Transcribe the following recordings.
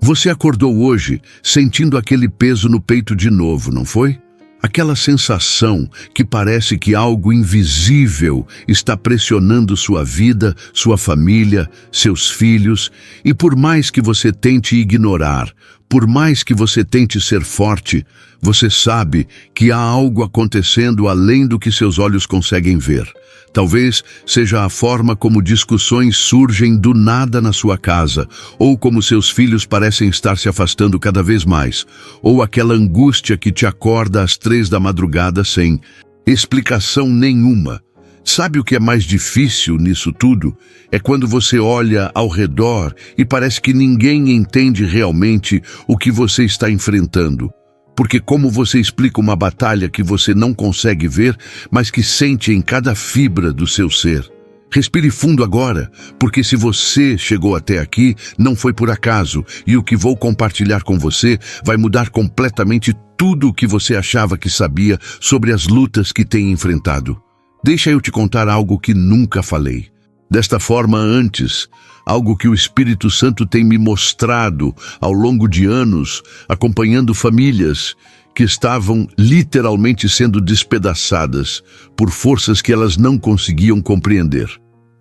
Você acordou hoje sentindo aquele peso no peito de novo, não foi? Aquela sensação que parece que algo invisível está pressionando sua vida, sua família, seus filhos, e por mais que você tente ignorar, por mais que você tente ser forte, você sabe que há algo acontecendo além do que seus olhos conseguem ver. Talvez seja a forma como discussões surgem do nada na sua casa, ou como seus filhos parecem estar se afastando cada vez mais, ou aquela angústia que te acorda às 3 da madrugada sem explicação nenhuma. Sabe o que é mais difícil nisso tudo? É quando você olha ao redor e parece que ninguém entende realmente o que você está enfrentando. Porque como você explica uma batalha que você não consegue ver, mas que sente em cada fibra do seu ser? Respire fundo agora, porque se você chegou até aqui, não foi por acaso, e o que vou compartilhar com você vai mudar completamente tudo o que você achava que sabia sobre as lutas que tem enfrentado. Deixa eu te contar algo que nunca falei. Desta forma antes, algo que o Espírito Santo tem me mostrado ao longo de anos, acompanhando famílias que estavam literalmente sendo despedaçadas por forças que elas não conseguiam compreender.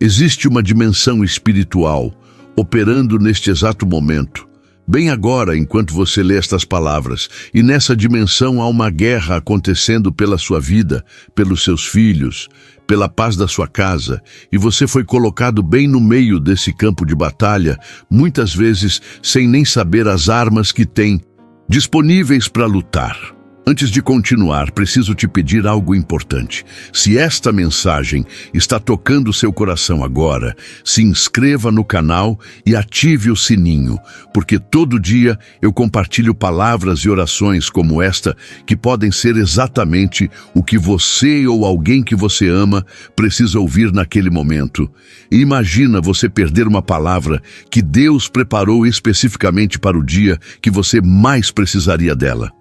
Existe uma dimensão espiritual operando neste exato momento, bem agora enquanto você lê estas palavras, e nessa dimensão há uma guerra acontecendo pela sua vida, pelos seus filhos, pela paz da sua casa, e você foi colocado bem no meio desse campo de batalha, muitas vezes sem nem saber as armas que tem disponíveis para lutar. Antes de continuar, preciso te pedir algo importante. Se esta mensagem está tocando seu coração agora, se inscreva no canal e ative o sininho, porque todo dia eu compartilho palavras e orações como esta que podem ser exatamente o que você ou alguém que você ama precisa ouvir naquele momento. E imagina você perder uma palavra que Deus preparou especificamente para o dia que você mais precisaria dela.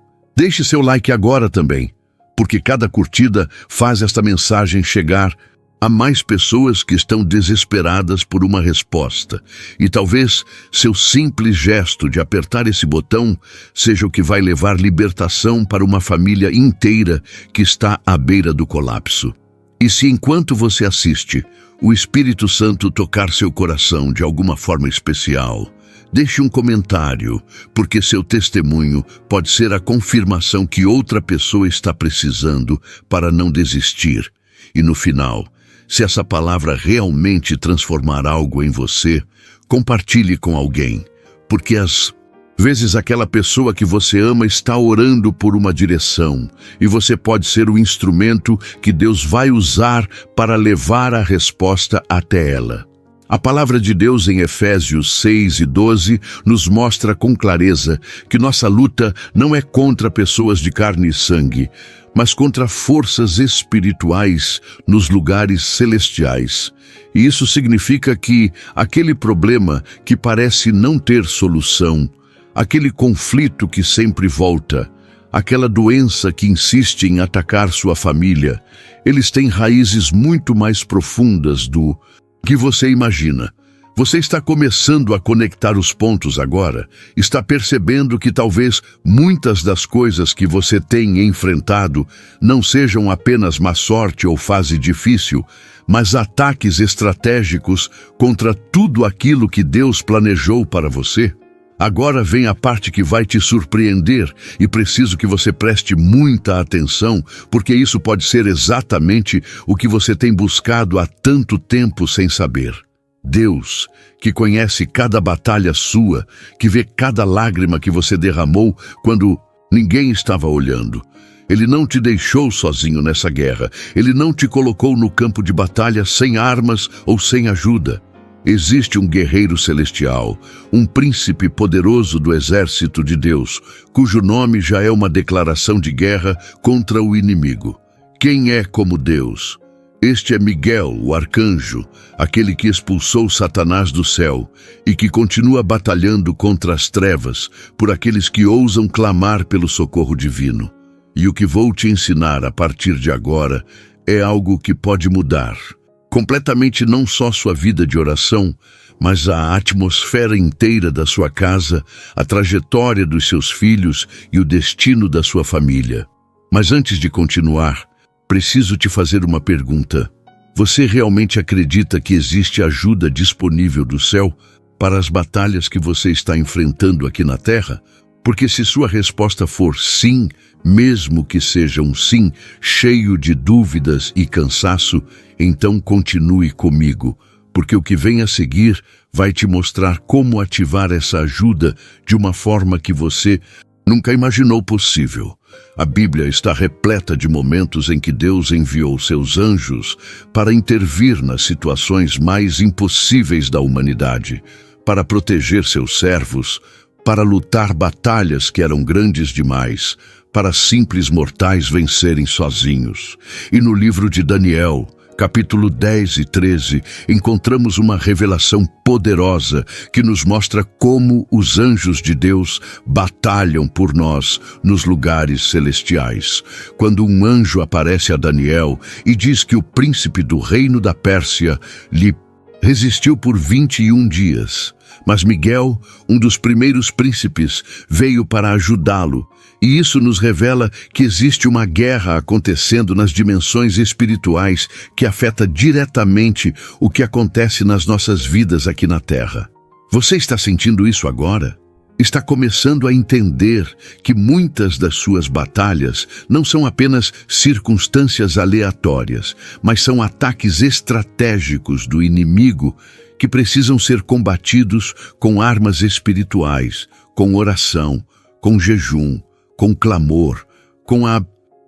Deixe seu like agora também, porque cada curtida faz esta mensagem chegar a mais pessoas que estão desesperadas por uma resposta. E talvez seu simples gesto de apertar esse botão seja o que vai levar libertação para uma família inteira que está à beira do colapso. E se enquanto você assiste, o Espírito Santo tocar seu coração de alguma forma especial, deixe um comentário, porque seu testemunho pode ser a confirmação que outra pessoa está precisando para não desistir. E no final, se essa palavra realmente transformar algo em você, compartilhe com alguém, porque às vezes aquela pessoa que você ama está orando por uma direção, e você pode ser o instrumento que Deus vai usar para levar a resposta até ela. A palavra de Deus em Efésios 6:12 nos mostra com clareza que nossa luta não é contra pessoas de carne e sangue, mas contra forças espirituais nos lugares celestiais. E isso significa que aquele problema que parece não ter solução, aquele conflito que sempre volta, aquela doença que insiste em atacar sua família, eles têm raízes muito mais profundas do que você imagina. Você está começando a conectar os pontos agora, está percebendo que talvez muitas das coisas que você tem enfrentado não sejam apenas má sorte ou fase difícil, mas ataques estratégicos contra tudo aquilo que Deus planejou para você. Agora vem a parte que vai te surpreender e preciso que você preste muita atenção, porque isso pode ser exatamente o que você tem buscado há tanto tempo sem saber. Deus, que conhece cada batalha sua, que vê cada lágrima que você derramou quando ninguém estava olhando. Ele não te deixou sozinho nessa guerra. Ele não te colocou no campo de batalha sem armas ou sem ajuda. Existe um guerreiro celestial, um príncipe poderoso do exército de Deus, cujo nome já é uma declaração de guerra contra o inimigo. Quem é como Deus? Este é Miguel, o arcanjo, aquele que expulsou Satanás do céu e que continua batalhando contra as trevas por aqueles que ousam clamar pelo socorro divino. E o que vou te ensinar a partir de agora é algo que pode mudar completamente não só sua vida de oração, mas a atmosfera inteira da sua casa, a trajetória dos seus filhos e o destino da sua família. Mas antes de continuar, preciso te fazer uma pergunta. Você realmente acredita que existe ajuda disponível do céu para as batalhas que você está enfrentando aqui na Terra? Porque se sua resposta for sim, mesmo que seja um sim cheio de dúvidas e cansaço, então continue comigo, porque o que vem a seguir vai te mostrar como ativar essa ajuda de uma forma que você nunca imaginou possível. A Bíblia está repleta de momentos em que Deus enviou seus anjos para intervir nas situações mais impossíveis da humanidade, para proteger seus servos, para lutar batalhas que eram grandes demais, para simples mortais vencerem sozinhos. E no livro de Daniel, capítulo 10 e 13, encontramos uma revelação poderosa que nos mostra como os anjos de Deus batalham por nós nos lugares celestiais. Quando um anjo aparece a Daniel e diz que o príncipe do reino da Pérsia lhe resistiu por 21 dias. Mas Miguel, um dos primeiros príncipes, veio para ajudá-lo. E isso nos revela que existe uma guerra acontecendo nas dimensões espirituais que afeta diretamente o que acontece nas nossas vidas aqui na Terra. Você está sentindo isso agora? Está começando a entender que muitas das suas batalhas não são apenas circunstâncias aleatórias, mas são ataques estratégicos do inimigo que precisam ser combatidos com armas espirituais, com oração, com jejum, com clamor, com a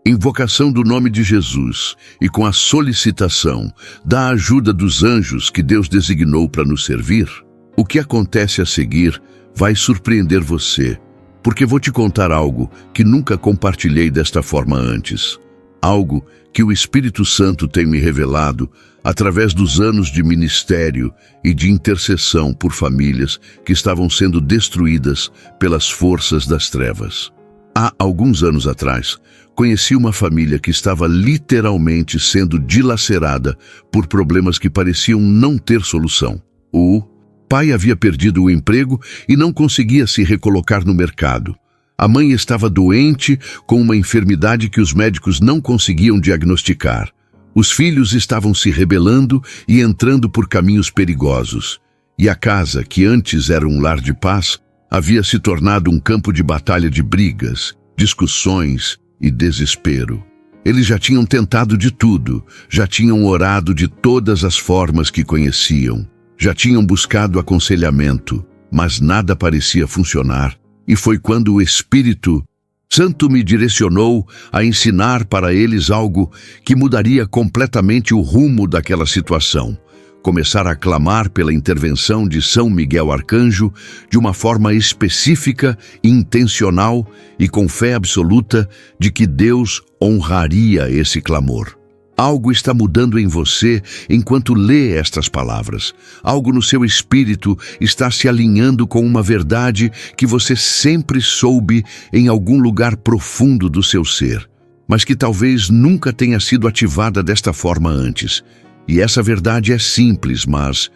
invocação do nome de Jesus e com a solicitação da ajuda dos anjos que Deus designou para nos servir. O que acontece a seguir vai surpreender você, porque vou te contar algo que nunca compartilhei desta forma antes. Algo que o Espírito Santo tem me revelado através dos anos de ministério e de intercessão por famílias que estavam sendo destruídas pelas forças das trevas. Há alguns anos atrás, conheci uma família que estava literalmente sendo dilacerada por problemas que pareciam não ter solução. O pai havia perdido o emprego e não conseguia se recolocar no mercado. A mãe estava doente com uma enfermidade que os médicos não conseguiam diagnosticar. Os filhos estavam se rebelando e entrando por caminhos perigosos. E a casa, que antes era um lar de paz, havia se tornado um campo de batalha de brigas, discussões e desespero. Eles já tinham tentado de tudo, já tinham orado de todas as formas que conheciam, já tinham buscado aconselhamento, mas nada parecia funcionar. E foi quando o Espírito Santo me direcionou a ensinar para eles algo que mudaria completamente o rumo daquela situação. Começar a clamar pela intervenção de São Miguel Arcanjo de uma forma específica, intencional e com fé absoluta de que Deus honraria esse clamor. Algo está mudando em você enquanto lê estas palavras. Algo no seu espírito está se alinhando com uma verdade que você sempre soube em algum lugar profundo do seu ser, mas que talvez nunca tenha sido ativada desta forma antes. E essa verdade é simples, mas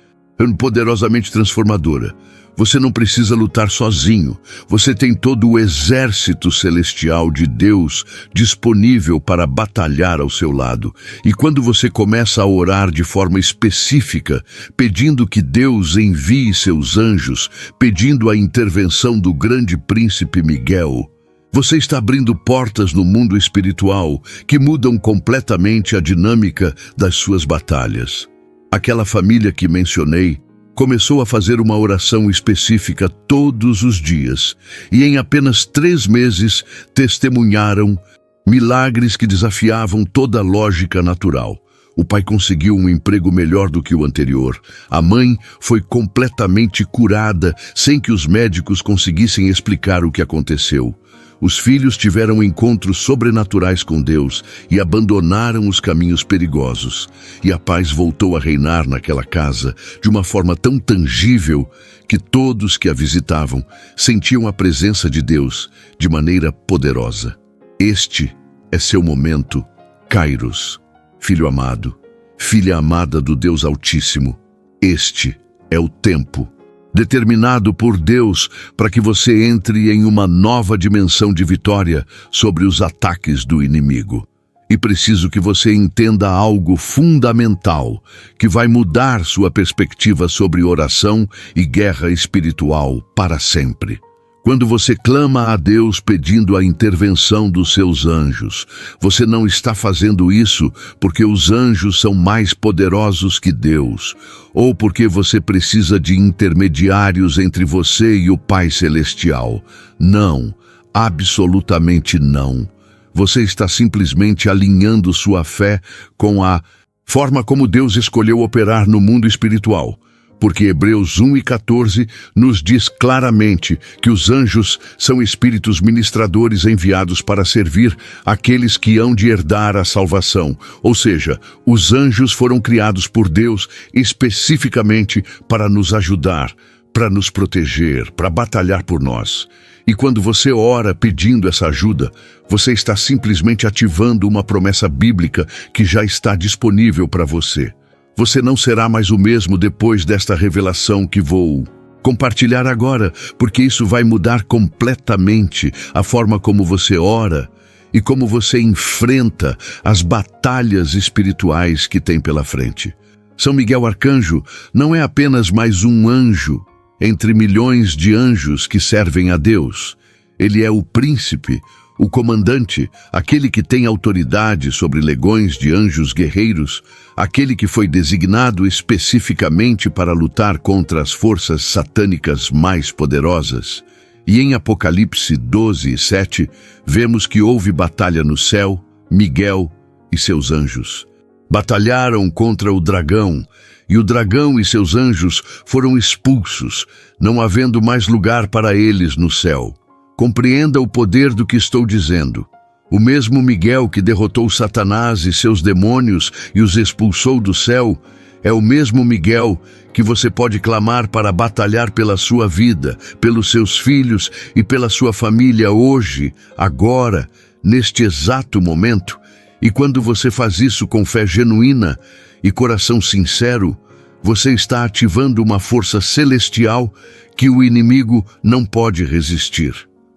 poderosamente transformadora. Você não precisa lutar sozinho. Você tem todo o exército celestial de Deus disponível para batalhar ao seu lado. E quando você começa a orar de forma específica, pedindo que Deus envie seus anjos, pedindo a intervenção do grande príncipe Miguel, você está abrindo portas no mundo espiritual que mudam completamente a dinâmica das suas batalhas. Aquela família que mencionei começou a fazer uma oração específica todos os dias e em apenas 3 meses testemunharam milagres que desafiavam toda a lógica natural. O pai conseguiu um emprego melhor do que o anterior. A mãe foi completamente curada sem que os médicos conseguissem explicar o que aconteceu. Os filhos tiveram encontros sobrenaturais com Deus e abandonaram os caminhos perigosos. E a paz voltou a reinar naquela casa de uma forma tão tangível que todos que a visitavam sentiam a presença de Deus de maneira poderosa. Este é seu momento, Kairos, filho amado, filha amada do Deus Altíssimo. Este É o tempo, determinado por Deus para que você entre em uma nova dimensão de vitória sobre os ataques do inimigo. E preciso que você entenda algo fundamental que vai mudar sua perspectiva sobre oração e guerra espiritual para sempre. Quando você clama a Deus pedindo a intervenção dos seus anjos, você não está fazendo isso porque os anjos são mais poderosos que Deus, ou porque você precisa de intermediários entre você e o Pai Celestial. Não, absolutamente não. Você está simplesmente alinhando sua fé com a forma como Deus escolheu operar no mundo espiritual. Porque Hebreus 1:14 nos diz claramente que os anjos são espíritos ministradores enviados para servir aqueles que hão de herdar a salvação. Ou seja, os anjos foram criados por Deus especificamente para nos ajudar, para nos proteger, para batalhar por nós. E quando você ora pedindo essa ajuda, você está simplesmente ativando uma promessa bíblica que já está disponível para você. Você não será mais o mesmo depois desta revelação que vou compartilhar agora, porque isso vai mudar completamente a forma como você ora e como você enfrenta as batalhas espirituais que tem pela frente. São Miguel Arcanjo não é apenas mais um anjo entre milhões de anjos que servem a Deus. Ele é o príncipe, o comandante, aquele que tem autoridade sobre legões de anjos guerreiros, aquele que foi designado especificamente para lutar contra as forças satânicas mais poderosas. E em Apocalipse 12:7, vemos que houve batalha no céu, Miguel e seus anjos batalharam contra o dragão, e o dragão e seus anjos foram expulsos, não havendo mais lugar para eles no céu. Compreenda o poder do que estou dizendo. O mesmo Miguel que derrotou Satanás e seus demônios e os expulsou do céu, é o mesmo Miguel que você pode clamar para batalhar pela sua vida, pelos seus filhos e pela sua família hoje, agora, neste exato momento. E quando você faz isso com fé genuína e coração sincero, você está ativando uma força celestial que o inimigo não pode resistir.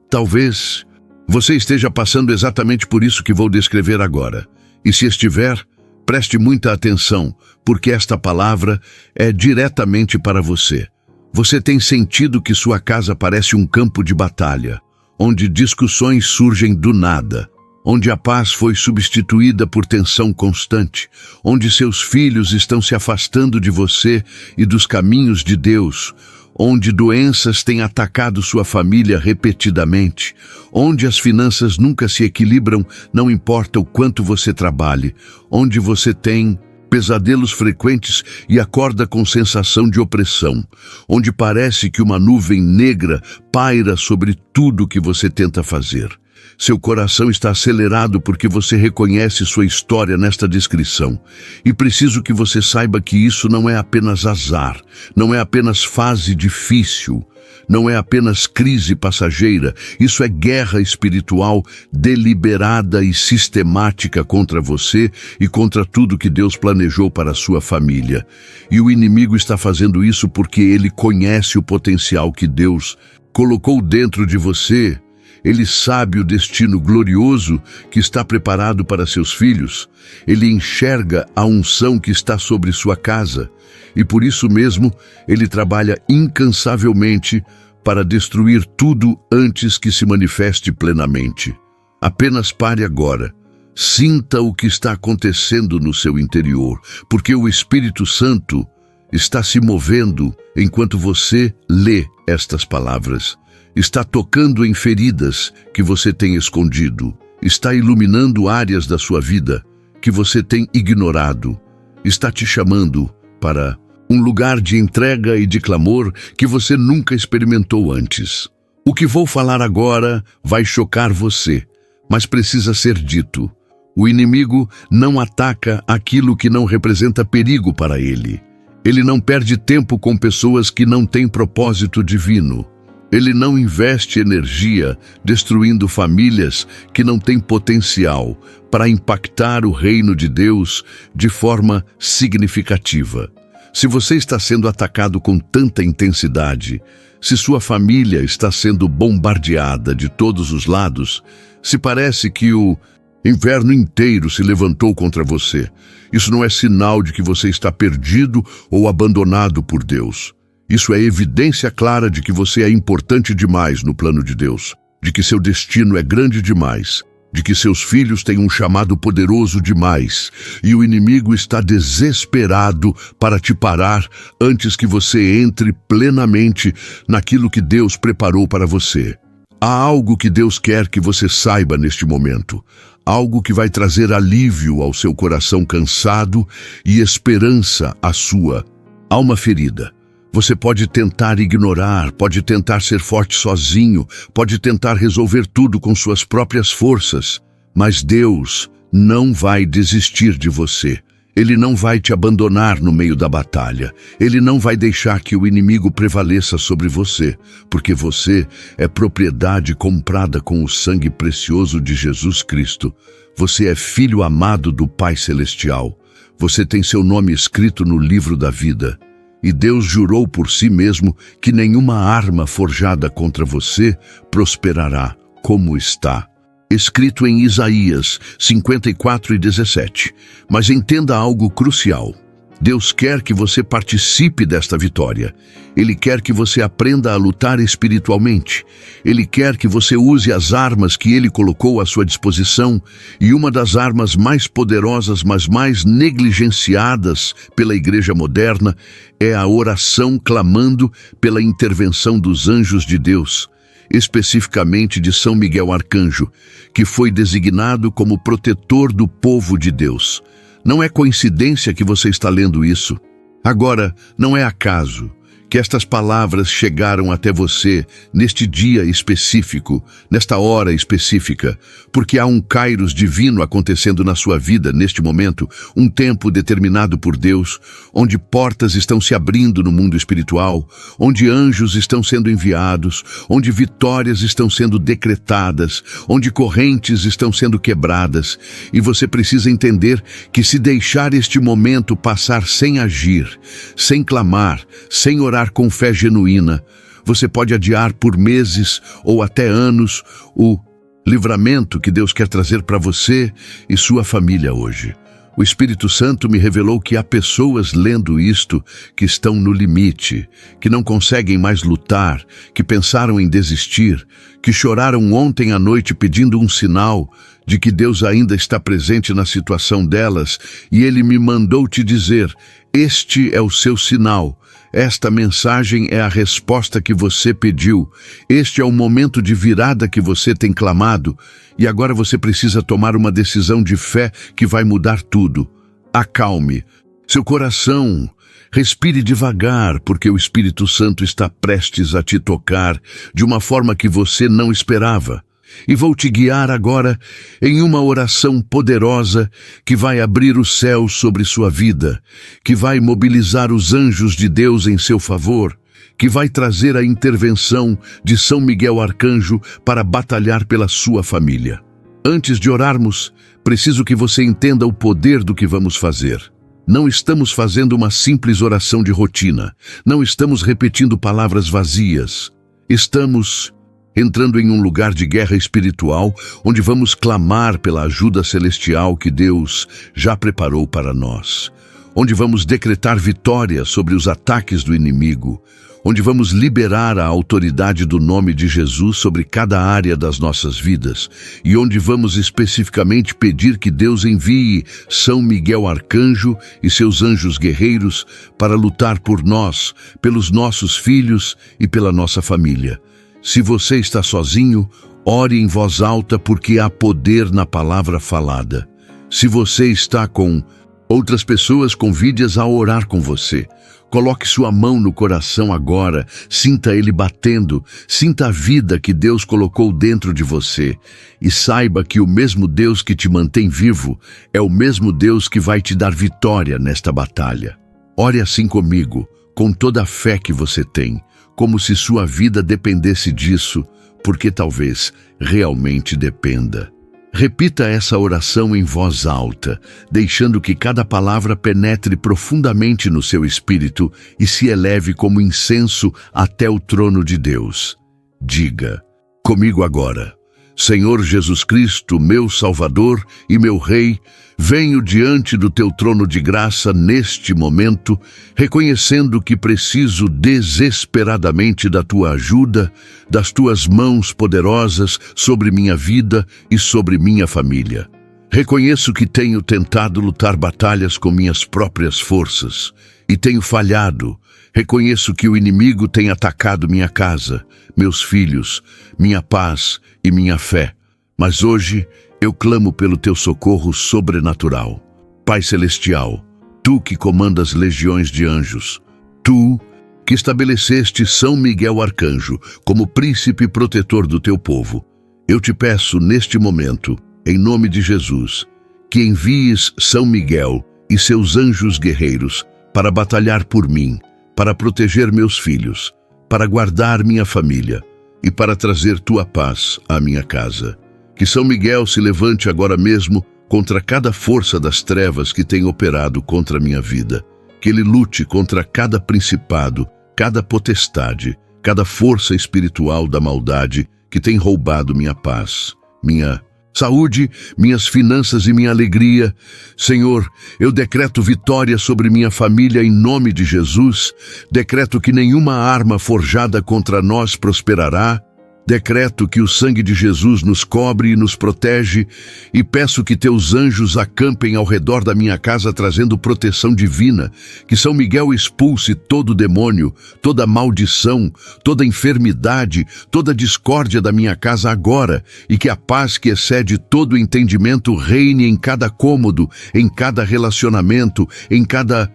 Talvez você esteja passando exatamente por isso que vou descrever agora. E se estiver, preste muita atenção, porque esta palavra é diretamente para você. Você tem sentido que sua casa parece um campo de batalha, onde discussões surgem do nada, onde a paz foi substituída por tensão constante, onde seus filhos estão se afastando de você e dos caminhos de Deus, onde doenças têm atacado sua família repetidamente, onde as finanças nunca se equilibram, não importa o quanto você trabalhe, onde você tem pesadelos frequentes e acorda com sensação de opressão, onde parece que uma nuvem negra paira sobre tudo que você tenta fazer. Seu coração está acelerado porque você reconhece sua história nesta descrição. E preciso que você saiba que isso não é apenas azar, não é apenas fase difícil, não é apenas crise passageira. Isso é guerra espiritual deliberada e sistemática contra você e contra tudo que Deus planejou para a sua família. E o inimigo está fazendo isso porque ele conhece o potencial que Deus colocou dentro de você. Ele sabe o destino glorioso que está preparado para seus filhos. Ele enxerga a unção que está sobre sua casa. E por isso mesmo, ele trabalha incansavelmente para destruir tudo antes que se manifeste plenamente. Apenas pare agora. Sinta o que está acontecendo no seu interior, porque o Espírito Santo está se movendo enquanto você lê estas palavras. Está tocando em feridas que você tem escondido. Está iluminando áreas da sua vida que você tem ignorado. Está te chamando para um lugar de entrega e de clamor que você nunca experimentou antes. O que vou falar agora vai chocar você, mas precisa ser dito. O inimigo não ataca aquilo que não representa perigo para ele. Ele não perde tempo com pessoas que não têm propósito divino. Ele não investe energia destruindo famílias que não têm potencial para impactar o reino de Deus de forma significativa. Se você está sendo atacado com tanta intensidade, se sua família está sendo bombardeada de todos os lados, se parece que o inverno inteiro se levantou contra você, isso não é sinal de que você está perdido ou abandonado por Deus. Isso é evidência clara de que você é importante demais no plano de Deus, de que seu destino é grande demais, de que seus filhos têm um chamado poderoso demais, e o inimigo está desesperado para te parar antes que você entre plenamente naquilo que Deus preparou para você. Há algo que Deus quer que você saiba neste momento, algo que vai trazer alívio ao seu coração cansado e esperança à sua alma ferida. Você pode tentar ignorar, pode tentar ser forte sozinho, pode tentar resolver tudo com suas próprias forças, mas Deus não vai desistir de você. Ele não vai te abandonar no meio da batalha. Ele não vai deixar que o inimigo prevaleça sobre você, porque você é propriedade comprada com o sangue precioso de Jesus Cristo. Você é filho amado do Pai Celestial. Você tem seu nome escrito no livro da vida. E Deus jurou por si mesmo que nenhuma arma forjada contra você prosperará, como está escrito em Isaías 54:17. Mas entenda algo crucial. Deus quer que você participe desta vitória. Ele quer que você aprenda a lutar espiritualmente. Ele quer que você use as armas que Ele colocou à sua disposição, e uma das armas mais poderosas, mas mais negligenciadas pela igreja moderna, é a oração clamando pela intervenção dos anjos de Deus, especificamente de São Miguel Arcanjo, que foi designado como protetor do povo de Deus. Não é coincidência que você está lendo isso. Agora, não é acaso que estas palavras chegaram até você neste dia específico, nesta hora específica, porque há um kairos divino acontecendo na sua vida neste momento, um tempo determinado por Deus, onde portas estão se abrindo no mundo espiritual, onde anjos estão sendo enviados, onde vitórias estão sendo decretadas, onde correntes estão sendo quebradas, e você precisa entender que se deixar este momento passar sem agir, sem clamar, sem orar com fé genuína, você pode adiar por meses ou até anos o livramento que Deus quer trazer para você e sua família hoje. O Espírito Santo me revelou que há pessoas lendo isto que estão no limite, que não conseguem mais lutar, que pensaram em desistir, que choraram ontem à noite pedindo um sinal de que Deus ainda está presente na situação delas, e Ele me mandou te dizer: este é o seu sinal. Esta mensagem é a resposta que você pediu. Este é o momento de virada que você tem clamado. E agora você precisa tomar uma decisão de fé que vai mudar tudo. Acalme seu coração. Respire devagar, porque o Espírito Santo está prestes a te tocar de uma forma que você não esperava. E vou te guiar agora em uma oração poderosa que vai abrir o céu sobre sua vida, que vai mobilizar os anjos de Deus em seu favor, que vai trazer a intervenção de São Miguel Arcanjo para batalhar pela sua família. Antes de orarmos, preciso que você entenda o poder do que vamos fazer. Não estamos fazendo uma simples oração de rotina, não estamos repetindo palavras vazias. Estamos entrando em um lugar de guerra espiritual, onde vamos clamar pela ajuda celestial que Deus já preparou para nós, onde vamos decretar vitória sobre os ataques do inimigo, onde vamos liberar a autoridade do nome de Jesus sobre cada área das nossas vidas, e onde vamos especificamente pedir que Deus envie São Miguel Arcanjo e seus anjos guerreiros para lutar por nós, pelos nossos filhos e pela nossa família. Se você está sozinho, ore em voz alta, porque há poder na palavra falada. Se você está com outras pessoas, convide-as a orar com você. Coloque sua mão no coração agora, sinta ele batendo, sinta a vida que Deus colocou dentro de você. E saiba que o mesmo Deus que te mantém vivo é o mesmo Deus que vai te dar vitória nesta batalha. Ore assim comigo, com toda a fé que você tem, como se sua vida dependesse disso, porque talvez realmente dependa. Repita essa oração em voz alta, deixando que cada palavra penetre profundamente no seu espírito e se eleve como incenso até o trono de Deus. Diga comigo agora: Senhor Jesus Cristo, meu Salvador e meu Rei, venho diante do teu trono de graça neste momento, reconhecendo que preciso desesperadamente da tua ajuda, das tuas mãos poderosas sobre minha vida e sobre minha família. Reconheço que tenho tentado lutar batalhas com minhas próprias forças e tenho falhado. Reconheço que o inimigo tem atacado minha casa, meus filhos, minha paz e minha fé. Mas hoje eu clamo pelo teu socorro sobrenatural. Pai Celestial, tu que comandas legiões de anjos, tu que estabeleceste São Miguel Arcanjo como príncipe protetor do teu povo, eu te peço neste momento, em nome de Jesus, que envies São Miguel e seus anjos guerreiros para batalhar por mim, para proteger meus filhos, para guardar minha família e para trazer tua paz à minha casa. Que São Miguel se levante agora mesmo contra cada força das trevas que tem operado contra a minha vida. Que ele lute contra cada principado, cada potestade, cada força espiritual da maldade que tem roubado minha paz, minha saúde, minhas finanças e minha alegria. Senhor, eu decreto vitória sobre minha família em nome de Jesus. Decreto que nenhuma arma forjada contra nós prosperará. Decreto que o sangue de Jesus nos cobre e nos protege e peço que teus anjos acampem ao redor da minha casa trazendo proteção divina, que São Miguel expulse todo demônio, toda maldição, toda enfermidade, toda discórdia da minha casa agora e que a paz que excede todo entendimento reine em cada cômodo, em cada relacionamento, em cada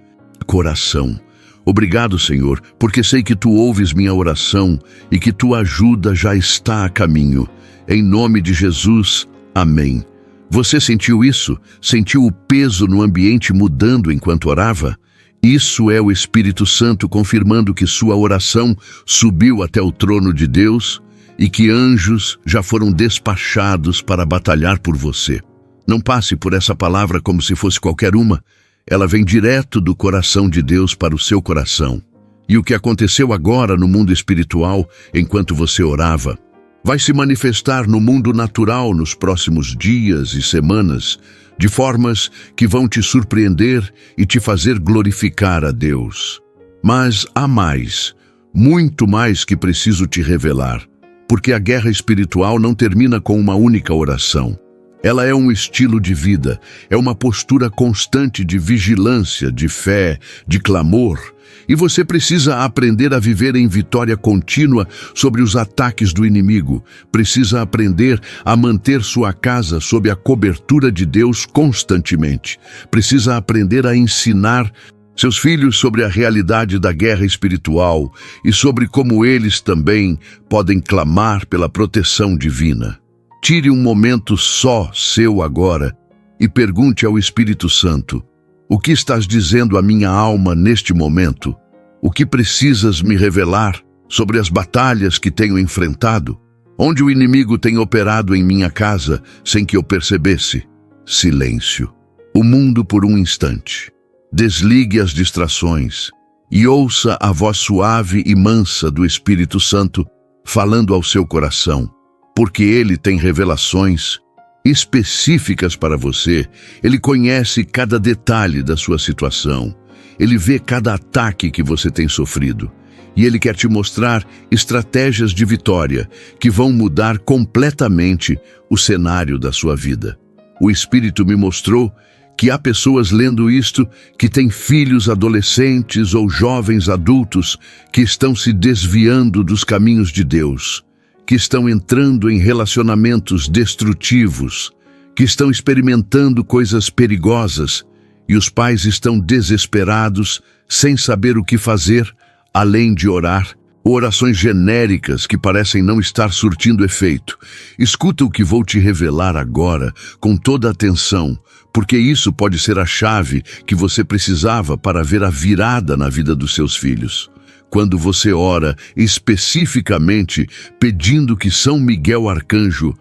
coração. Obrigado, Senhor, porque sei que tu ouves minha oração e que tua ajuda já está a caminho. Em nome de Jesus, amém. Você sentiu isso? Sentiu o peso no ambiente mudando enquanto orava? Isso é o Espírito Santo confirmando que sua oração subiu até o trono de Deus e que anjos já foram despachados para batalhar por você. Não passe por essa palavra como se fosse qualquer uma. Ela vem direto do coração de Deus para o seu coração. E o que aconteceu agora no mundo espiritual, enquanto você orava, vai se manifestar no mundo natural nos próximos dias e semanas, de formas que vão te surpreender e te fazer glorificar a Deus. Mas há mais, muito mais que preciso te revelar, porque a guerra espiritual não termina com uma única oração. Ela é um estilo de vida, é uma postura constante de vigilância, de fé, de clamor. E você precisa aprender a viver em vitória contínua sobre os ataques do inimigo. Precisa aprender a manter sua casa sob a cobertura de Deus constantemente. Precisa aprender a ensinar seus filhos sobre a realidade da guerra espiritual e sobre como eles também podem clamar pela proteção divina. Tire um momento só seu agora e pergunte ao Espírito Santo: o que estás dizendo à minha alma neste momento? O que precisas me revelar sobre as batalhas que tenho enfrentado? Onde o inimigo tem operado em minha casa sem que eu percebesse? Silêncio. O mundo por um instante. Desligue as distrações e ouça a voz suave e mansa do Espírito Santo falando ao seu coração. Porque ele tem revelações específicas para você. Ele conhece cada detalhe da sua situação. Ele vê cada ataque que você tem sofrido. E ele quer te mostrar estratégias de vitória que vão mudar completamente o cenário da sua vida. O Espírito me mostrou que há pessoas lendo isto que têm filhos adolescentes ou jovens adultos que estão se desviando dos caminhos de Deus, que estão entrando em relacionamentos destrutivos, que estão experimentando coisas perigosas, e os pais estão desesperados, sem saber o que fazer, além de orar, orações genéricas que parecem não estar surtindo efeito. Escuta o que vou te revelar agora, com toda atenção, porque isso pode ser a chave que você precisava para ver a virada na vida dos seus filhos. Quando você ora especificamente pedindo que São Miguel Arcanjo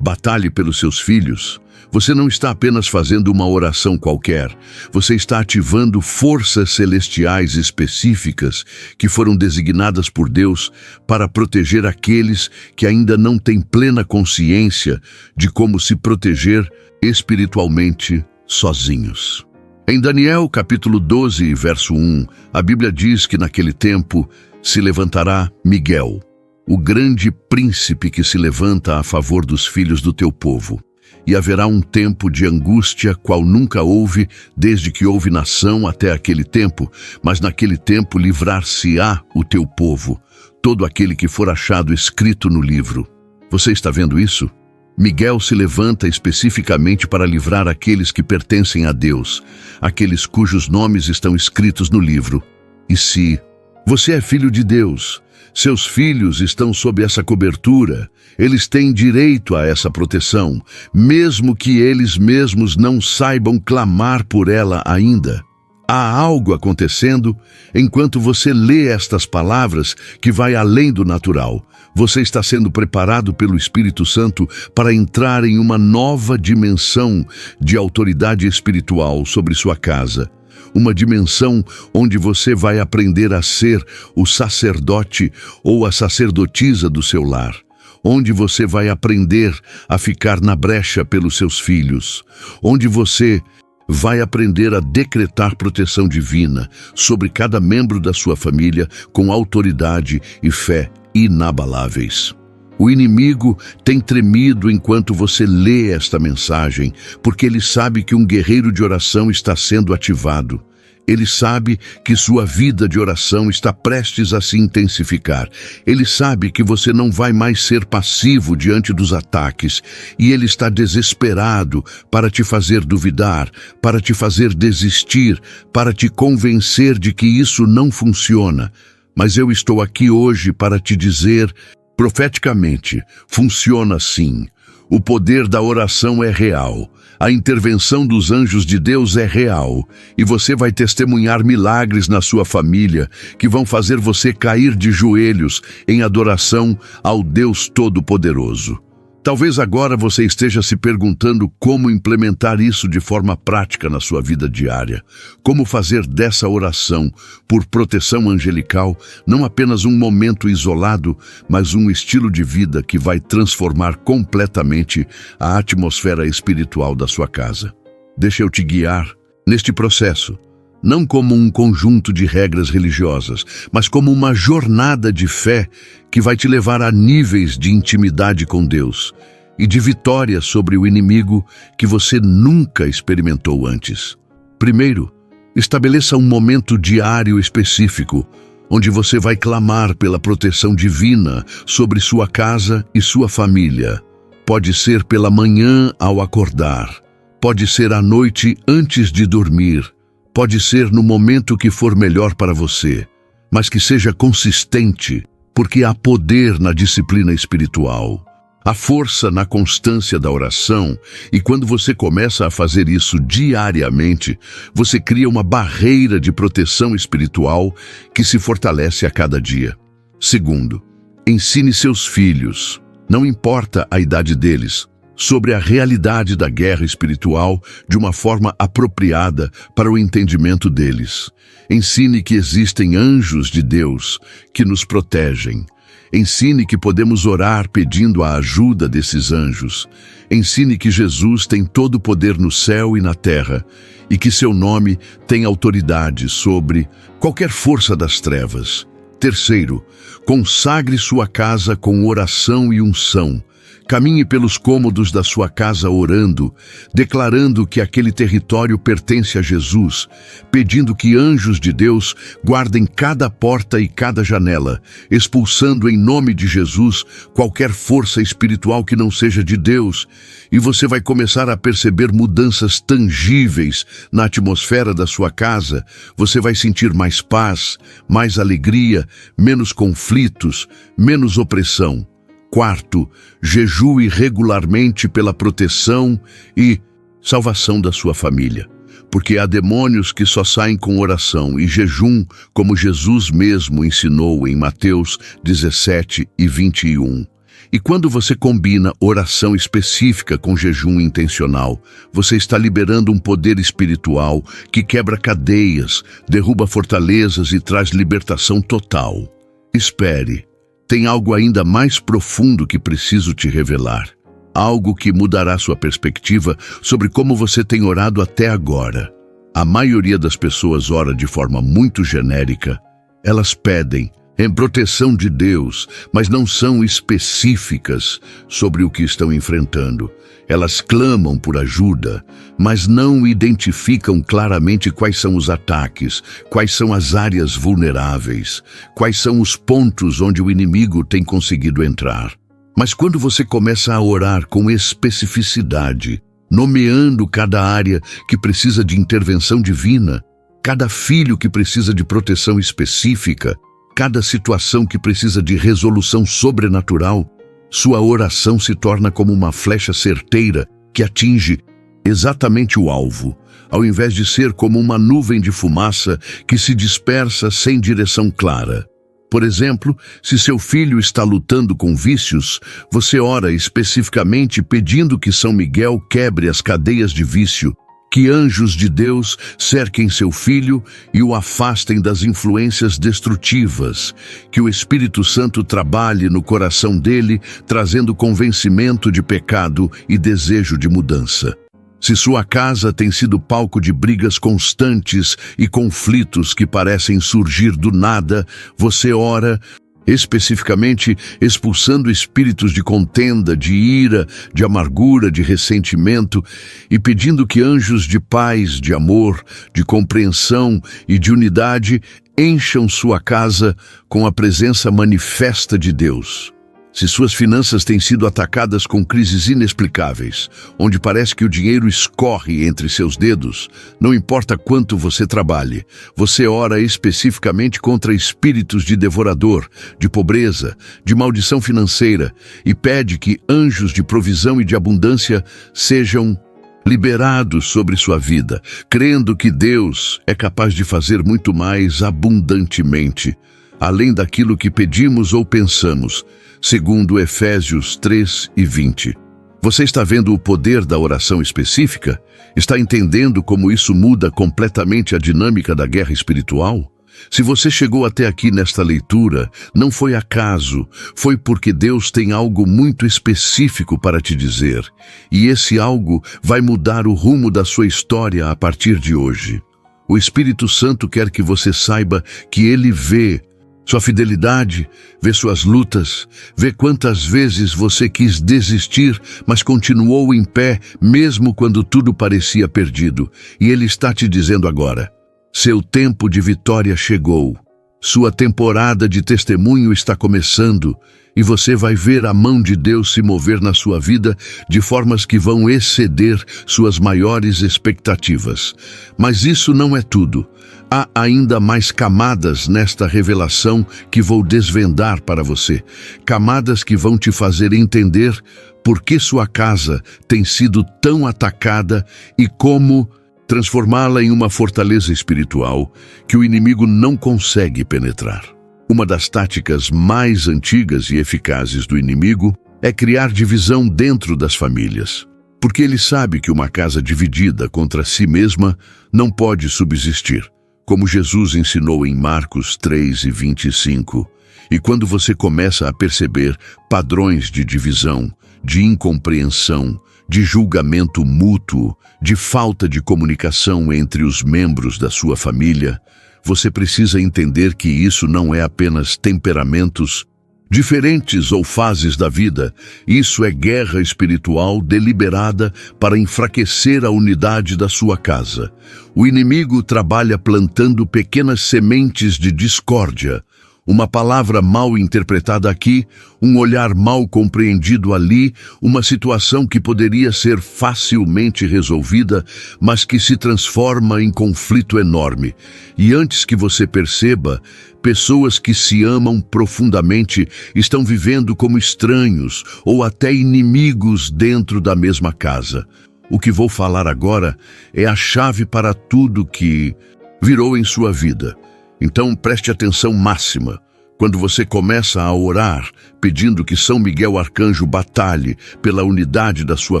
Batalhe pelos seus filhos. Você não está apenas fazendo uma oração qualquer, você está ativando forças celestiais específicas que foram designadas por Deus para proteger aqueles que ainda não têm plena consciência de como se proteger espiritualmente sozinhos. Em Daniel, capítulo 12, verso 1, a Bíblia diz que naquele tempo se levantará Miguel, o grande príncipe que se levanta a favor dos filhos do teu povo. E haverá um tempo de angústia, qual nunca houve, desde que houve nação até aquele tempo, mas naquele tempo livrar-se-á o teu povo, todo aquele que for achado escrito no livro. Você está vendo isso? Miguel se levanta especificamente para livrar aqueles que pertencem a Deus, aqueles cujos nomes estão escritos no livro. E se você é filho de Deus, seus filhos estão sob essa cobertura, eles têm direito a essa proteção, mesmo que eles mesmos não saibam clamar por ela ainda. Há algo acontecendo enquanto você lê estas palavras que vai além do natural. Você está sendo preparado pelo Espírito Santo para entrar em uma nova dimensão de autoridade espiritual sobre sua casa. Uma dimensão onde você vai aprender a ser o sacerdote ou a sacerdotisa do seu lar. Onde você vai aprender a ficar na brecha pelos seus filhos. Onde você vai aprender a decretar proteção divina sobre cada membro da sua família com autoridade e fé inabaláveis. O inimigo tem tremido enquanto você lê esta mensagem, porque ele sabe que um guerreiro de oração está sendo ativado. Ele sabe que sua vida de oração está prestes a se intensificar. Ele sabe que você não vai mais ser passivo diante dos ataques. E ele está desesperado para te fazer duvidar, para te fazer desistir, para te convencer de que isso não funciona. Mas eu estou aqui hoje para te dizer, profeticamente, funciona sim. O poder da oração é real. A intervenção dos anjos de Deus é real. E você vai testemunhar milagres na sua família que vão fazer você cair de joelhos em adoração ao Deus Todo-Poderoso. Talvez agora você esteja se perguntando como implementar isso de forma prática na sua vida diária. Como fazer dessa oração por proteção angelical não apenas um momento isolado, mas um estilo de vida que vai transformar completamente a atmosfera espiritual da sua casa. Deixa eu te guiar neste processo. Não como um conjunto de regras religiosas, mas como uma jornada de fé que vai te levar a níveis de intimidade com Deus e de vitória sobre o inimigo que você nunca experimentou antes. Primeiro, estabeleça um momento diário específico, onde você vai clamar pela proteção divina sobre sua casa e sua família. Pode ser pela manhã ao acordar, pode ser à noite antes de dormir, pode ser no momento que for melhor para você, mas que seja consistente, porque há poder na disciplina espiritual. Há força na constância da oração, e quando você começa a fazer isso diariamente, você cria uma barreira de proteção espiritual que se fortalece a cada dia. Segundo, ensine seus filhos, não importa a idade deles, sobre a realidade da guerra espiritual de uma forma apropriada para o entendimento deles. Ensine que existem anjos de Deus que nos protegem. Ensine que podemos orar pedindo a ajuda desses anjos. Ensine que Jesus tem todo o poder no céu e na terra e que seu nome tem autoridade sobre qualquer força das trevas. Terceiro, consagre sua casa com oração e unção. Caminhe pelos cômodos da sua casa orando, declarando que aquele território pertence a Jesus, pedindo que anjos de Deus guardem cada porta e cada janela, expulsando em nome de Jesus qualquer força espiritual que não seja de Deus, e você vai começar a perceber mudanças tangíveis na atmosfera da sua casa. Você vai sentir mais paz, mais alegria, menos conflitos, menos opressão. Quarto, jejue regularmente pela proteção e salvação da sua família, porque há demônios que só saem com oração e jejum, como Jesus mesmo ensinou em Mateus 17 e 21. E quando você combina oração específica com jejum intencional, você está liberando um poder espiritual que quebra cadeias, derruba fortalezas e traz libertação total. Espere, tem algo ainda mais profundo que preciso te revelar. Algo que mudará sua perspectiva sobre como você tem orado até agora. A maioria das pessoas ora de forma muito genérica. Elas pedem em proteção de Deus, mas não são específicas sobre o que estão enfrentando. Elas clamam por ajuda, mas não identificam claramente quais são os ataques, quais são as áreas vulneráveis, quais são os pontos onde o inimigo tem conseguido entrar. Mas quando você começa a orar com especificidade, nomeando cada área que precisa de intervenção divina, cada filho que precisa de proteção específica, cada situação que precisa de resolução sobrenatural, sua oração se torna como uma flecha certeira que atinge exatamente o alvo, ao invés de ser como uma nuvem de fumaça que se dispersa sem direção clara. Por exemplo, se seu filho está lutando com vícios, você ora especificamente pedindo que São Miguel quebre as cadeias de vício, que anjos de Deus cerquem seu filho e o afastem das influências destrutivas, que o Espírito Santo trabalhe no coração dele, trazendo convencimento de pecado e desejo de mudança. Se sua casa tem sido palco de brigas constantes e conflitos que parecem surgir do nada, você ora especificamente expulsando espíritos de contenda, de ira, de amargura, de ressentimento e pedindo que anjos de paz, de amor, de compreensão e de unidade encham sua casa com a presença manifesta de Deus. Se suas finanças têm sido atacadas com crises inexplicáveis, onde parece que o dinheiro escorre entre seus dedos, não importa quanto você trabalhe, você ora especificamente contra espíritos de devorador, de pobreza, de maldição financeira e pede que anjos de provisão e de abundância sejam liberados sobre sua vida, crendo que Deus é capaz de fazer muito mais abundantemente, além daquilo que pedimos ou pensamos, segundo Efésios 3:20. Você está vendo o poder da oração específica? Está entendendo como isso muda completamente a dinâmica da guerra espiritual? Se você chegou até aqui nesta leitura, não foi acaso, foi porque Deus tem algo muito específico para te dizer, e esse algo vai mudar o rumo da sua história a partir de hoje. O Espírito Santo quer que você saiba que Ele vê sua fidelidade, vê suas lutas, vê quantas vezes você quis desistir, mas continuou em pé, mesmo quando tudo parecia perdido. E Ele está te dizendo agora, seu tempo de vitória chegou. Sua temporada de testemunho está começando e você vai ver a mão de Deus se mover na sua vida de formas que vão exceder suas maiores expectativas. Mas isso não é tudo. Há ainda mais camadas nesta revelação que vou desvendar para você. Camadas que vão te fazer entender por que sua casa tem sido tão atacada e como transformá-la em uma fortaleza espiritual que o inimigo não consegue penetrar. Uma das táticas mais antigas e eficazes do inimigo é criar divisão dentro das famílias, porque ele sabe que uma casa dividida contra si mesma não pode subsistir, como Jesus ensinou em Marcos 3:25. E quando você começa a perceber padrões de divisão, de incompreensão, de julgamento mútuo, de falta de comunicação entre os membros da sua família, você precisa entender que isso não é apenas temperamentos diferentes ou fases da vida. Isso é guerra espiritual deliberada para enfraquecer a unidade da sua casa. O inimigo trabalha plantando pequenas sementes de discórdia. Uma palavra mal interpretada aqui, um olhar mal compreendido ali, uma situação que poderia ser facilmente resolvida, mas que se transforma em conflito enorme. E antes que você perceba, pessoas que se amam profundamente estão vivendo como estranhos ou até inimigos dentro da mesma casa. O que vou falar agora é a chave para tudo que virou em sua vida. Então preste atenção máxima. Quando você começa a orar, pedindo que São Miguel Arcanjo batalhe pela unidade da sua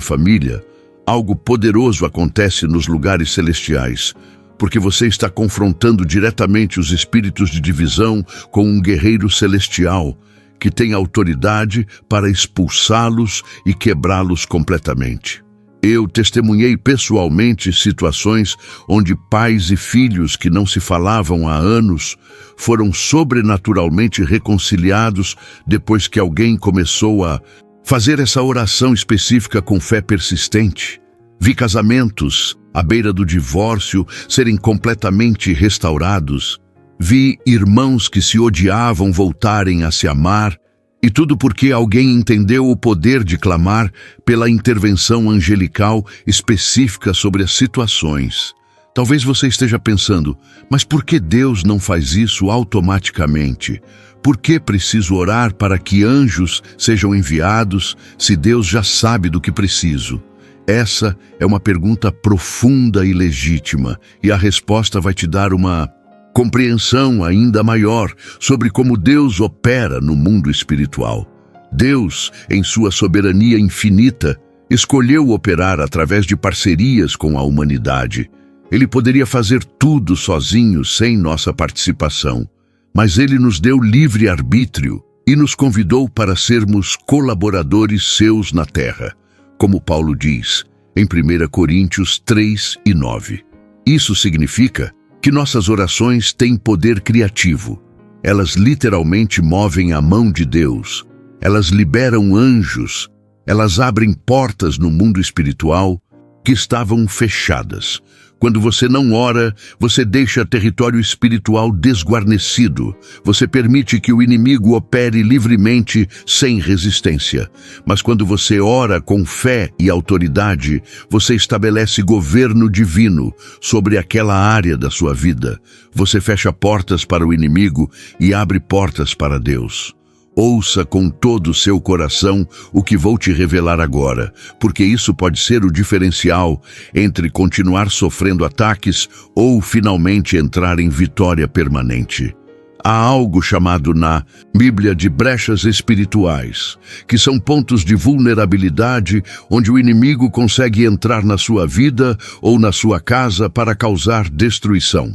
família, algo poderoso acontece nos lugares celestiais, porque você está confrontando diretamente os espíritos de divisão com um guerreiro celestial que tem autoridade para expulsá-los e quebrá-los completamente. Eu testemunhei pessoalmente situações onde pais e filhos que não se falavam há anos foram sobrenaturalmente reconciliados depois que alguém começou a fazer essa oração específica com fé persistente. Vi casamentos à beira do divórcio serem completamente restaurados. Vi irmãos que se odiavam voltarem a se amar. E tudo porque alguém entendeu o poder de clamar pela intervenção angelical específica sobre as situações. Talvez você esteja pensando, mas por que Deus não faz isso automaticamente? Por que preciso orar para que anjos sejam enviados se Deus já sabe do que preciso? Essa é uma pergunta profunda e legítima, e a resposta vai te dar uma compreensão ainda maior sobre como Deus opera no mundo espiritual. Deus, em sua soberania infinita, escolheu operar através de parcerias com a humanidade. Ele poderia fazer tudo sozinho, sem nossa participação, mas Ele nos deu livre arbítrio e nos convidou para sermos colaboradores seus na terra, como Paulo diz em 1 Coríntios 3:9. Isso significa que nossas orações têm poder criativo. Elas literalmente movem a mão de Deus. Elas liberam anjos. Elas abrem portas no mundo espiritual que estavam fechadas. Quando você não ora, você deixa território espiritual desguarnecido. Você permite que o inimigo opere livremente, sem resistência. Mas quando você ora com fé e autoridade, você estabelece governo divino sobre aquela área da sua vida. Você fecha portas para o inimigo e abre portas para Deus. Ouça com todo o seu coração o que vou te revelar agora, porque isso pode ser o diferencial entre continuar sofrendo ataques ou finalmente entrar em vitória permanente. Há algo chamado na Bíblia de brechas espirituais, que são pontos de vulnerabilidade onde o inimigo consegue entrar na sua vida ou na sua casa para causar destruição.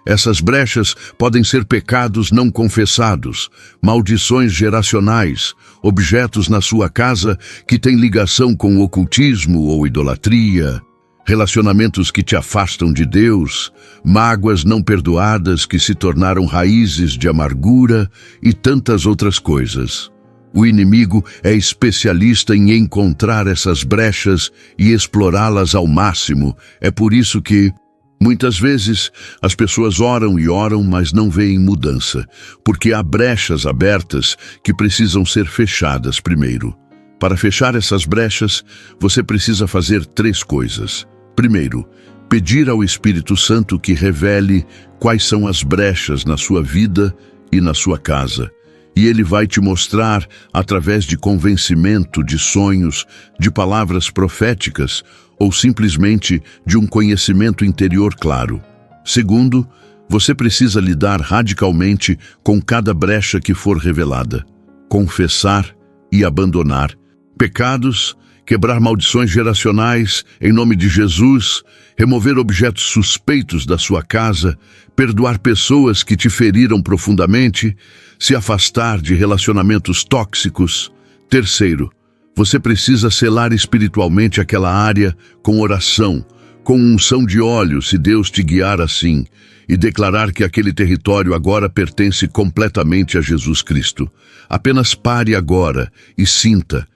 Essas brechas podem ser pecados não confessados, maldições geracionais, objetos na sua casa que têm ligação com ocultismo ou idolatria, relacionamentos que te afastam de Deus, mágoas não perdoadas que se tornaram raízes de amargura e tantas outras coisas. O inimigo é especialista em encontrar essas brechas e explorá-las ao máximo. É por isso que muitas vezes as pessoas oram e oram, mas não veem mudança, porque há brechas abertas que precisam ser fechadas primeiro. Para fechar essas brechas, você precisa fazer 3 coisas. Primeiro, pedir ao Espírito Santo que revele quais são as brechas na sua vida e na sua casa. E Ele vai te mostrar através de convencimento, de sonhos, de palavras proféticas, ou simplesmente de um conhecimento interior claro. Segundo, você precisa lidar radicalmente com cada brecha que for revelada. Confessar e abandonar pecados, quebrar maldições geracionais em nome de Jesus, remover objetos suspeitos da sua casa, perdoar pessoas que te feriram profundamente, se afastar de relacionamentos tóxicos. Terceiro, você precisa selar espiritualmente aquela área com oração, com unção de óleo, se Deus te guiar assim, e declarar que aquele território agora pertence completamente a Jesus Cristo. Apenas pare agora e sinta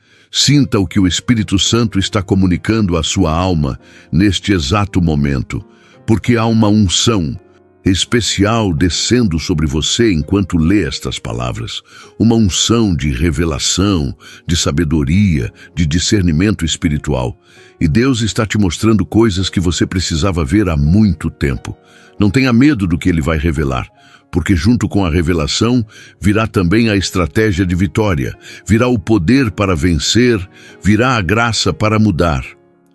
o que o Espírito Santo está comunicando à sua alma neste exato momento, porque há uma unção especial descendo sobre você enquanto lê estas palavras, uma unção de revelação, de sabedoria, de discernimento espiritual. E Deus está te mostrando coisas que você precisava ver há muito tempo. Não tenha medo do que Ele vai revelar, porque junto com a revelação virá também a estratégia de vitória, virá o poder para vencer, virá a graça para mudar.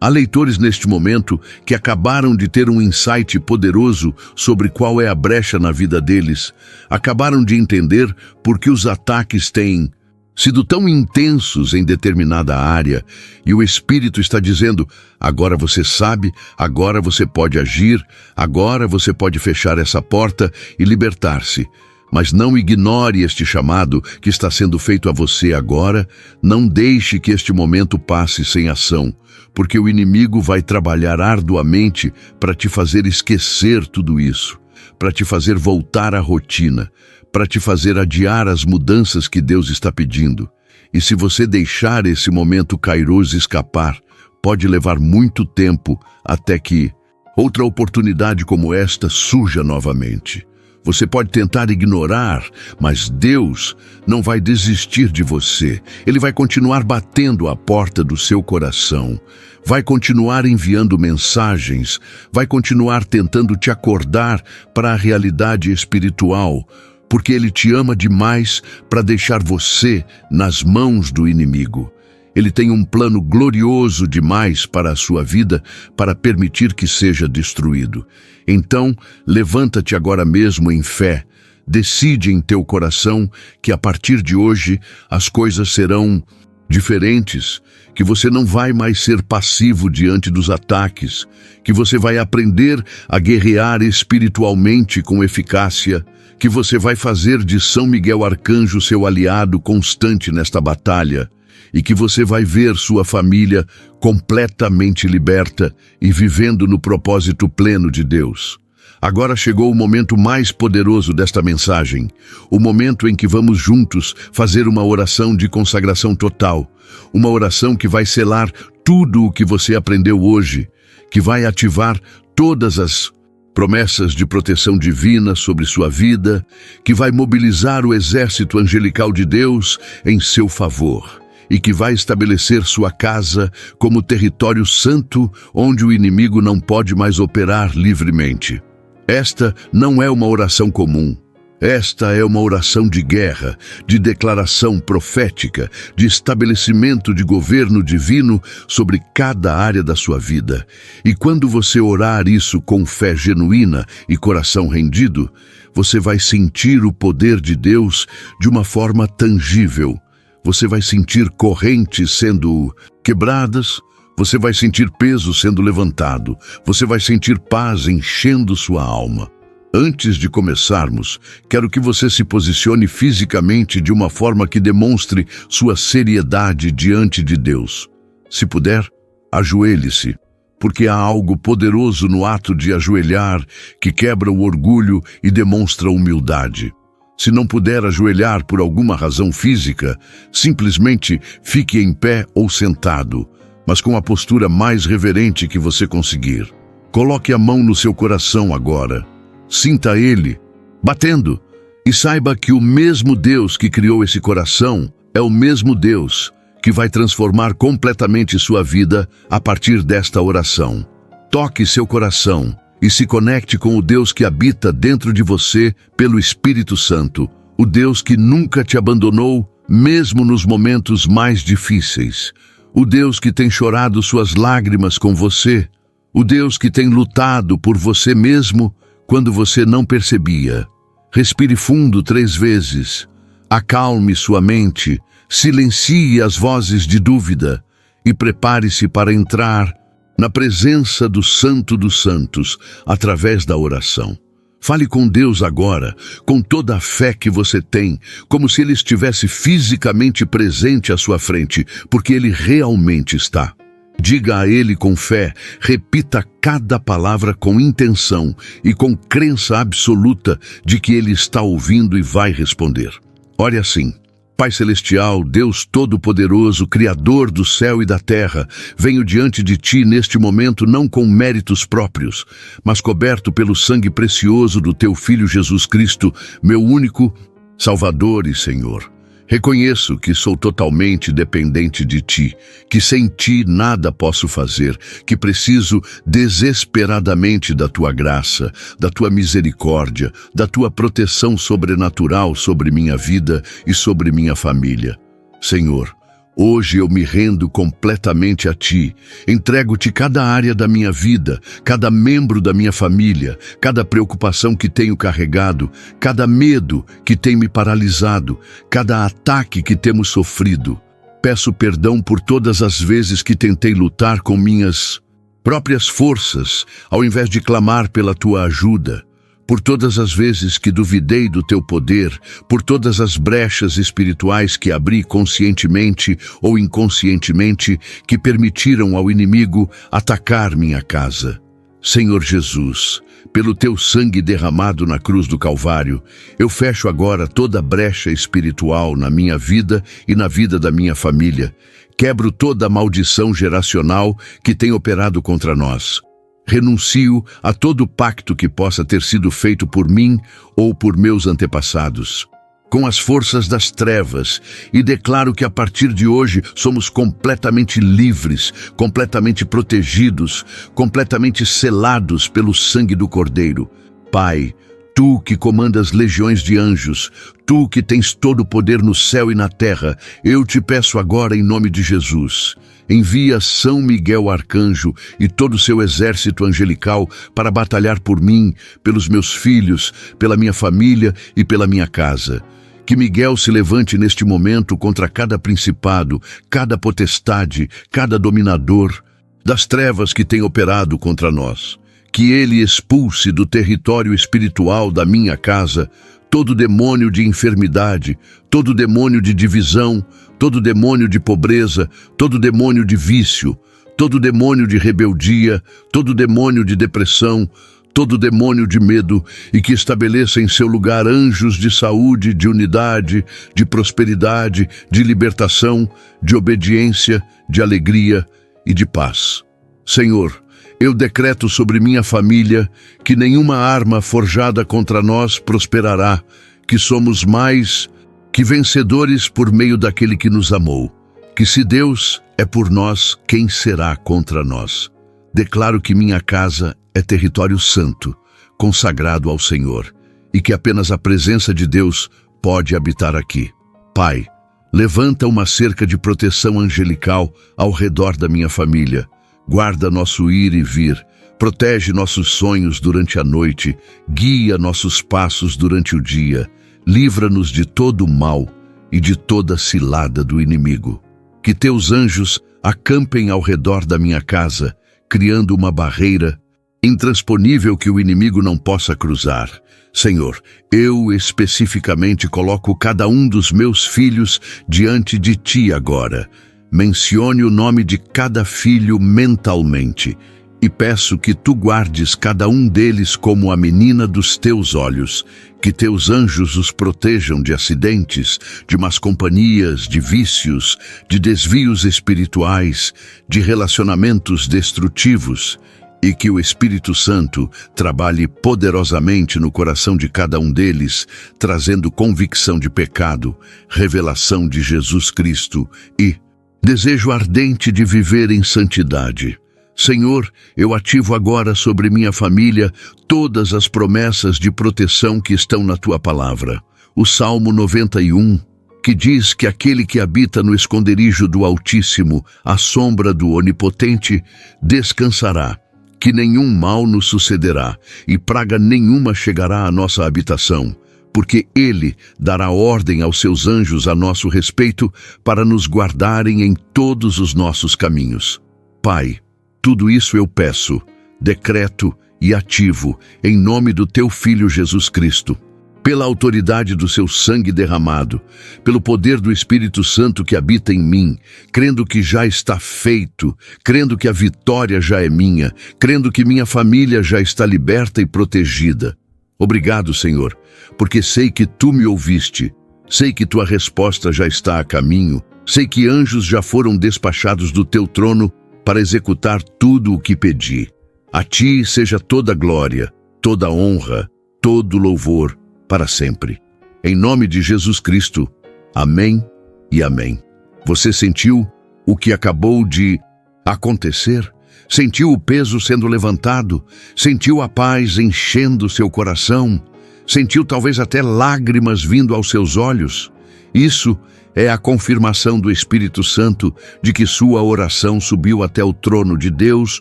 Há leitores neste momento que acabaram de ter um insight poderoso sobre qual é a brecha na vida deles. Acabaram de entender por que os ataques têm sido tão intensos em determinada área, e o Espírito está dizendo: agora você sabe, agora você pode agir, agora você pode fechar essa porta e libertar-se. Mas não ignore este chamado que está sendo feito a você agora. Não deixe que este momento passe sem ação, porque o inimigo vai trabalhar arduamente para te fazer esquecer tudo isso, para te fazer voltar à rotina, para te fazer adiar as mudanças que Deus está pedindo. E se você deixar esse momento kairos escapar, pode levar muito tempo até que outra oportunidade como esta surja novamente. Você pode tentar ignorar, mas Deus não vai desistir de você. Ele vai continuar batendo à porta do seu coração, vai continuar enviando mensagens, vai continuar tentando te acordar para a realidade espiritual, porque Ele te ama demais para deixar você nas mãos do inimigo. Ele tem um plano glorioso demais para a sua vida, para permitir que seja destruído. Então, levanta-te agora mesmo em fé. Decide em teu coração que a partir de hoje as coisas serão diferentes, que você não vai mais ser passivo diante dos ataques, que você vai aprender a guerrear espiritualmente com eficácia, que você vai fazer de São Miguel Arcanjo seu aliado constante nesta batalha, e que você vai ver sua família completamente liberta e vivendo no propósito pleno de Deus. Agora chegou o momento mais poderoso desta mensagem, o momento em que vamos juntos fazer uma oração de consagração total, uma oração que vai selar tudo o que você aprendeu hoje, que vai ativar todas as promessas de proteção divina sobre sua vida, que vai mobilizar o exército angelical de Deus em seu favor, e que vai estabelecer sua casa como território santo onde o inimigo não pode mais operar livremente. Esta não é uma oração comum. Esta é uma oração de guerra, de declaração profética, de estabelecimento de governo divino sobre cada área da sua vida. E quando você orar isso com fé genuína e coração rendido, você vai sentir o poder de Deus de uma forma tangível. Você vai sentir correntes sendo quebradas, você vai sentir peso sendo levantado, você vai sentir paz enchendo sua alma. Antes de começarmos, quero que você se posicione fisicamente de uma forma que demonstre sua seriedade diante de Deus. Se puder, ajoelhe-se, porque há algo poderoso no ato de ajoelhar que quebra o orgulho e demonstra humildade. Se não puder ajoelhar por alguma razão física, simplesmente fique em pé ou sentado, mas com a postura mais reverente que você conseguir. Coloque a mão no seu coração agora. Sinta ele batendo e saiba que o mesmo Deus que criou esse coração é o mesmo Deus que vai transformar completamente sua vida a partir desta oração. Toque seu coração e se conecte com o Deus que habita dentro de você pelo Espírito Santo, o Deus que nunca te abandonou, mesmo nos momentos mais difíceis, o Deus que tem chorado suas lágrimas com você, o Deus que tem lutado por você mesmo quando você não percebia. Respire fundo 3 vezes, acalme sua mente, silencie as vozes de dúvida e prepare-se para entrar na presença do Santo dos Santos, através da oração. Fale com Deus agora, com toda a fé que você tem, como se Ele estivesse fisicamente presente à sua frente, porque Ele realmente está. Diga a Ele com fé, repita cada palavra com intenção e com crença absoluta de que Ele está ouvindo e vai responder. Ore assim: Pai Celestial, Deus Todo-Poderoso, Criador do céu e da terra, venho diante de Ti neste momento não com méritos próprios, mas coberto pelo sangue precioso do Teu Filho Jesus Cristo, meu único Salvador e Senhor. Reconheço que sou totalmente dependente de Ti, que sem Ti nada posso fazer, que preciso desesperadamente da Tua graça, da Tua misericórdia, da Tua proteção sobrenatural sobre minha vida e sobre minha família. Senhor, Hoje eu me rendo completamente a Ti. Entrego-te cada área da minha vida, cada membro da minha família, cada preocupação que tenho carregado, cada medo que tem me paralisado, cada ataque que temos sofrido. Peço perdão por todas as vezes que tentei lutar com minhas próprias forças, ao invés de clamar pela Tua ajuda. Por todas as vezes que duvidei do Teu poder, por todas as brechas espirituais que abri conscientemente ou inconscientemente, que permitiram ao inimigo atacar minha casa. Senhor Jesus, pelo Teu sangue derramado na cruz do Calvário, eu fecho agora toda brecha espiritual na minha vida e na vida da minha família. Quebro toda a maldição geracional que tem operado contra nós. Renuncio a todo pacto que possa ter sido feito por mim ou por meus antepassados, com as forças das trevas, e declaro que a partir de hoje somos completamente livres, completamente protegidos, completamente selados pelo sangue do Cordeiro. Pai, Tu que comandas legiões de anjos, Tu que tens todo o poder no céu e na terra, eu te peço agora em nome de Jesus. Envia São Miguel Arcanjo e todo o seu exército angelical para batalhar por mim, pelos meus filhos, pela minha família e pela minha casa. Que Miguel se levante neste momento contra cada principado, cada potestade, cada dominador das trevas que tem operado contra nós. Que ele expulse do território espiritual da minha casa todo demônio de enfermidade, todo demônio de divisão, todo demônio de pobreza, todo demônio de vício, todo demônio de rebeldia, todo demônio de depressão, todo demônio de medo, e que estabeleça em seu lugar anjos de saúde, de unidade, de prosperidade, de libertação, de obediência, de alegria e de paz. Senhor, eu decreto sobre minha família que nenhuma arma forjada contra nós prosperará, que somos mais que vencedores por meio daquele que nos amou, que se Deus é por nós, quem será contra nós? Declaro que minha casa é território santo, consagrado ao Senhor, e que apenas a presença de Deus pode habitar aqui. Pai, levanta uma cerca de proteção angelical ao redor da minha família. Guarda nosso ir e vir, protege nossos sonhos durante a noite, guia nossos passos durante o dia, livra-nos de todo o mal e de toda cilada do inimigo. Que teus anjos acampem ao redor da minha casa, criando uma barreira intransponível que o inimigo não possa cruzar. Senhor, eu especificamente coloco cada um dos meus filhos diante de Ti agora. Mencione o nome de cada filho mentalmente e peço que Tu guardes cada um deles como a menina dos Teus olhos, que Teus anjos os protejam de acidentes, de más companhias, de vícios, de desvios espirituais, de relacionamentos destrutivos, e que o Espírito Santo trabalhe poderosamente no coração de cada um deles, trazendo convicção de pecado, revelação de Jesus Cristo e desejo ardente de viver em santidade. Senhor, eu ativo agora sobre minha família todas as promessas de proteção que estão na Tua palavra. O Salmo 91, que diz que aquele que habita no esconderijo do Altíssimo, à sombra do Onipotente, descansará, que nenhum mal nos sucederá e praga nenhuma chegará à nossa habitação, porque Ele dará ordem aos seus anjos a nosso respeito para nos guardarem em todos os nossos caminhos. Pai, tudo isso eu peço, decreto e ativo em nome do Teu Filho Jesus Cristo, pela autoridade do Seu sangue derramado, pelo poder do Espírito Santo que habita em mim, crendo que já está feito, crendo que a vitória já é minha, crendo que minha família já está liberta e protegida. Obrigado, Senhor, porque sei que Tu me ouviste, sei que Tua resposta já está a caminho, sei que anjos já foram despachados do Teu trono para executar tudo o que pedi. A Ti seja toda glória, toda honra, todo louvor, para sempre. Em nome de Jesus Cristo. Amém e amém. Você sentiu o que acabou de acontecer? Sentiu o peso sendo levantado? Sentiu a paz enchendo seu coração? Sentiu talvez até lágrimas vindo aos seus olhos? Isso É a confirmação do Espírito Santo de que sua oração subiu até o trono de Deus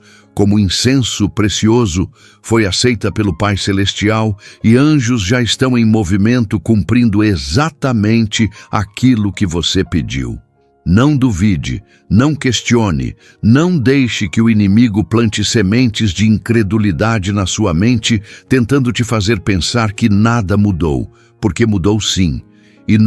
como incenso precioso, foi aceita pelo Pai Celestial e anjos já estão em movimento cumprindo exatamente aquilo que você pediu. Não duvide, não questione, não deixe que o inimigo plante sementes de incredulidade na sua mente, tentando te fazer pensar que nada mudou, porque mudou sim. E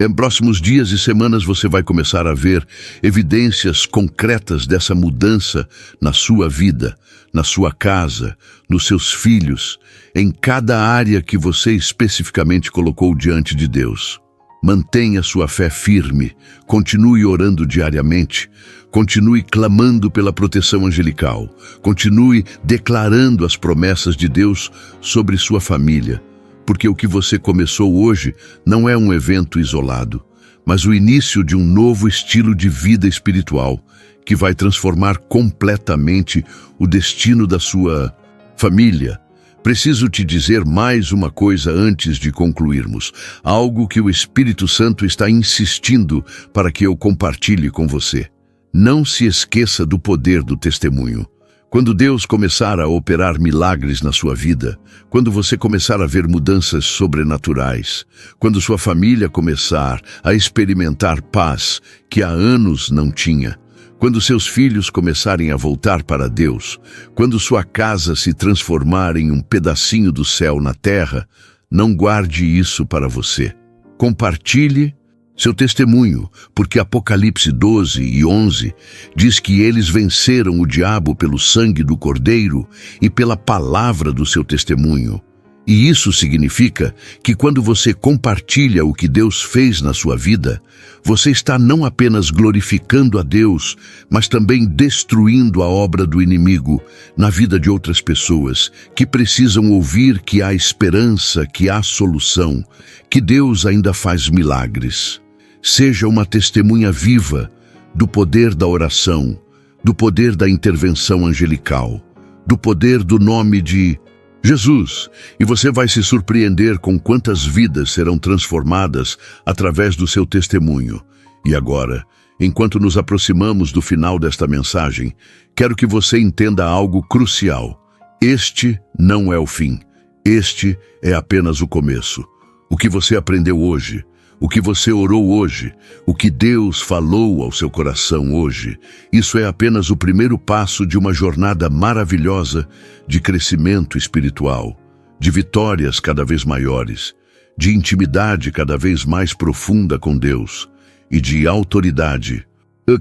em próximos dias e semanas você vai começar a ver evidências concretas dessa mudança na sua vida, na sua casa, nos seus filhos, em cada área que você especificamente colocou diante de Deus. Mantenha sua fé firme, continue orando diariamente, continue clamando pela proteção angelical, continue declarando as promessas de Deus sobre sua família, porque o que você começou hoje não é um evento isolado, mas o início de um novo estilo de vida espiritual que vai transformar completamente o destino da sua família. Preciso te dizer mais uma coisa antes de concluirmos, algo que o Espírito Santo está insistindo para que eu compartilhe com você. Não se esqueça do poder do testemunho. Quando Deus começar a operar milagres na sua vida, quando você começar a ver mudanças sobrenaturais, quando sua família começar a experimentar paz que há anos não tinha, quando seus filhos começarem a voltar para Deus, quando sua casa se transformar em um pedacinho do céu na terra, não guarde isso para você. Compartilhe seu testemunho, porque Apocalipse 12:11 diz que eles venceram o diabo pelo sangue do Cordeiro e pela palavra do seu testemunho. E isso significa que quando você compartilha o que Deus fez na sua vida, você está não apenas glorificando a Deus, mas também destruindo a obra do inimigo na vida de outras pessoas que precisam ouvir que há esperança, que há solução, que Deus ainda faz milagres. Seja uma testemunha viva do poder da oração, do poder da intervenção angelical, do poder do nome de Jesus, e você vai se surpreender com quantas vidas serão transformadas através do seu testemunho. E agora, enquanto nos aproximamos do final desta mensagem, quero que você entenda algo crucial. Este não é o fim. Este é apenas o começo. O que você aprendeu hoje, o que você orou hoje, o que Deus falou ao seu coração hoje, isso é apenas o primeiro passo de uma jornada maravilhosa de crescimento espiritual, de vitórias cada vez maiores, de intimidade cada vez mais profunda com Deus e de autoridade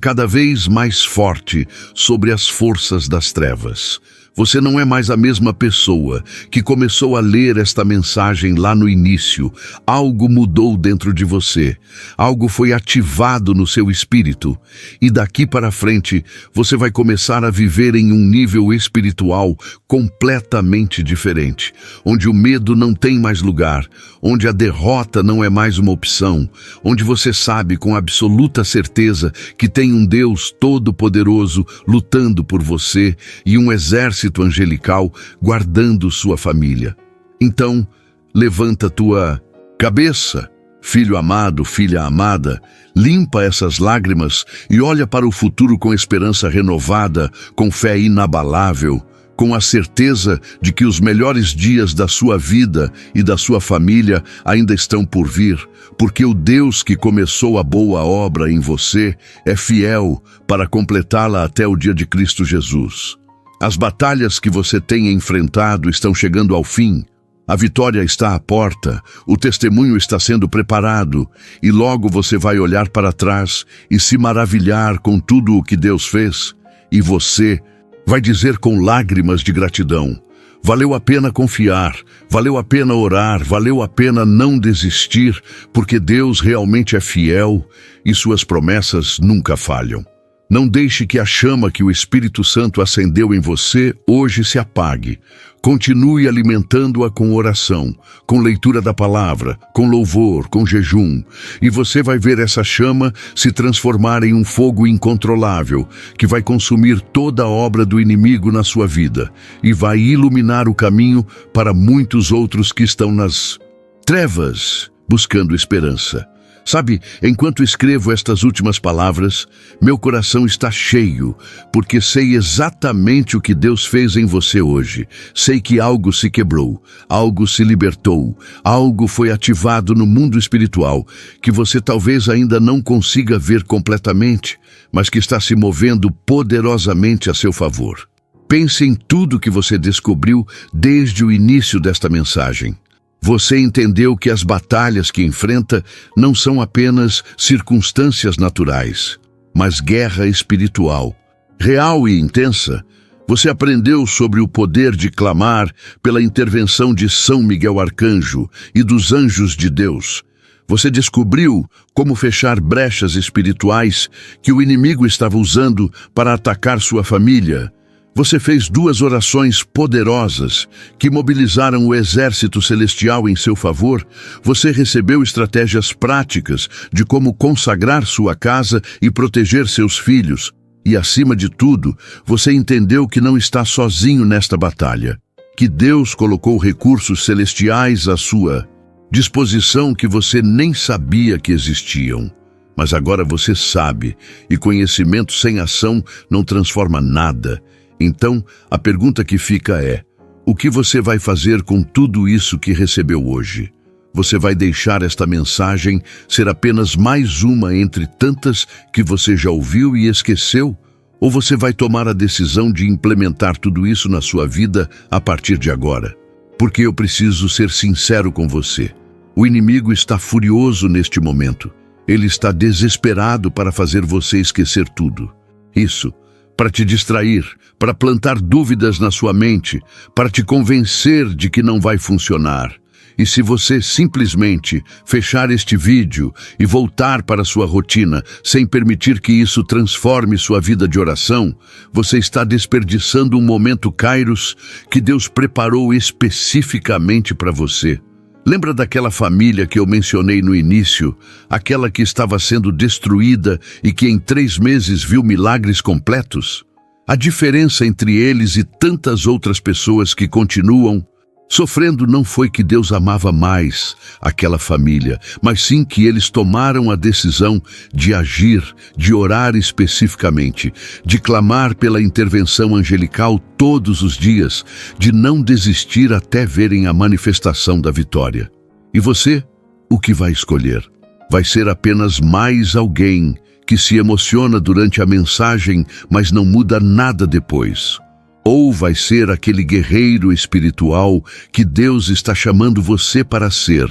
cada vez mais forte sobre as forças das trevas. Você não é mais a mesma pessoa que começou a ler esta mensagem lá no início. Algo mudou dentro de você. Algo foi ativado no seu espírito. E daqui para frente, você vai começar a viver em um nível espiritual completamente diferente, onde o medo não tem mais lugar, onde a derrota não é mais uma opção, onde você sabe com absoluta certeza que tem um Deus todo-poderoso lutando por você e um exército angelical guardando sua família. Então, levanta tua cabeça, filho amado, filha amada, limpa essas lágrimas e olha para o futuro com esperança renovada, com fé inabalável, com a certeza de que os melhores dias da sua vida e da sua família ainda estão por vir, porque o Deus que começou a boa obra em você é fiel para completá-la até o dia de Cristo Jesus. As batalhas que você tem enfrentado estão chegando ao fim. A vitória está à porta, o testemunho está sendo preparado, e logo você vai olhar para trás e se maravilhar com tudo o que Deus fez, e você vai dizer com lágrimas de gratidão: valeu a pena confiar, valeu a pena orar, valeu a pena não desistir, porque Deus realmente é fiel e suas promessas nunca falham. Não deixe que a chama que o Espírito Santo acendeu em você hoje se apague. Continue alimentando-a com oração, com leitura da palavra, com louvor, com jejum. E você vai ver essa chama se transformar em um fogo incontrolável, que vai consumir toda a obra do inimigo na sua vida e vai iluminar o caminho para muitos outros que estão nas trevas buscando esperança. Sabe, enquanto escrevo estas últimas palavras, meu coração está cheio, porque sei exatamente o que Deus fez em você hoje. Sei que algo se quebrou, algo se libertou, algo foi ativado no mundo espiritual, que você talvez ainda não consiga ver completamente, mas que está se movendo poderosamente a seu favor. Pense em tudo que você descobriu desde o início desta mensagem. Você entendeu que as batalhas que enfrenta não são apenas circunstâncias naturais, mas guerra espiritual, real e intensa. Você aprendeu sobre o poder de clamar pela intervenção de São Miguel Arcanjo e dos anjos de Deus. Você descobriu como fechar brechas espirituais que o inimigo estava usando para atacar sua família. Você fez 2 orações poderosas que mobilizaram o exército celestial em seu favor. Você recebeu estratégias práticas de como consagrar sua casa e proteger seus filhos. E, acima de tudo, você entendeu que não está sozinho nesta batalha, que Deus colocou recursos celestiais à sua disposição que você nem sabia que existiam. Mas agora você sabe, e conhecimento sem ação não transforma nada. Então, a pergunta que fica é: o que você vai fazer com tudo isso que recebeu hoje? Você vai deixar esta mensagem ser apenas mais uma entre tantas que você já ouviu e esqueceu? Ou você vai tomar a decisão de implementar tudo isso na sua vida a partir de agora? Porque eu preciso ser sincero com você. O inimigo está furioso neste momento. Ele está desesperado para fazer você esquecer tudo. Isso, para te distrair, para plantar dúvidas na sua mente, para te convencer de que não vai funcionar. E se você simplesmente fechar este vídeo e voltar para sua rotina, sem permitir que isso transforme sua vida de oração, você está desperdiçando um momento Kairos que Deus preparou especificamente para você. Lembra daquela família que eu mencionei no início, aquela que estava sendo destruída e que em 3 meses viu milagres completos? A diferença entre eles e tantas outras pessoas que continuam sofrendo não foi que Deus amava mais aquela família, mas sim que eles tomaram a decisão de agir, de orar especificamente, de clamar pela intervenção angelical todos os dias, de não desistir até verem a manifestação da vitória. E você, o que vai escolher? Vai ser apenas mais alguém que se emociona durante a mensagem, mas não muda nada depois? Ou vai ser aquele guerreiro espiritual que Deus está chamando você para ser,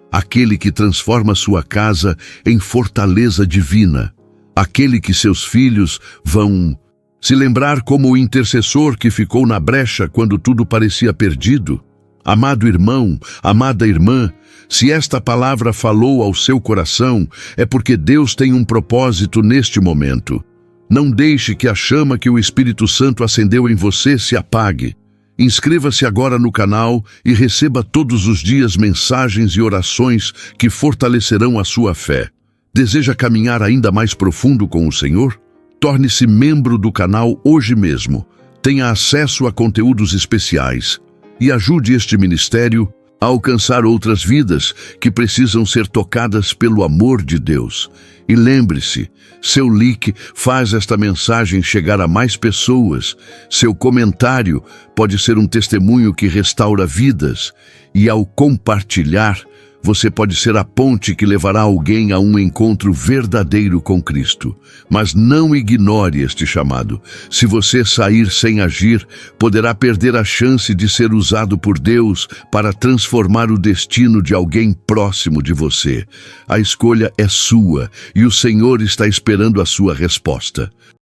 aquele que transforma sua casa em fortaleza divina, aquele que seus filhos vão se lembrar como o intercessor que ficou na brecha quando tudo parecia perdido? Amado irmão, amada irmã, se esta palavra falou ao seu coração, é porque Deus tem um propósito neste momento. Não deixe que a chama que o Espírito Santo acendeu em você se apague. Inscreva-se agora no canal e receba todos os dias mensagens e orações que fortalecerão a sua fé. Deseja caminhar ainda mais profundo com o Senhor? Torne-se membro do canal hoje mesmo. Tenha acesso a conteúdos especiais e ajude este ministério a alcançar outras vidas que precisam ser tocadas pelo amor de Deus. E lembre-se, seu like faz esta mensagem chegar a mais pessoas. Seu comentário pode ser um testemunho que restaura vidas. E ao compartilhar, você pode ser a ponte que levará alguém a um encontro verdadeiro com Cristo. Mas não ignore este chamado. Se você sair sem agir, poderá perder a chance de ser usado por Deus para transformar o destino de alguém próximo de você. A escolha é sua e o Senhor está esperando a sua resposta.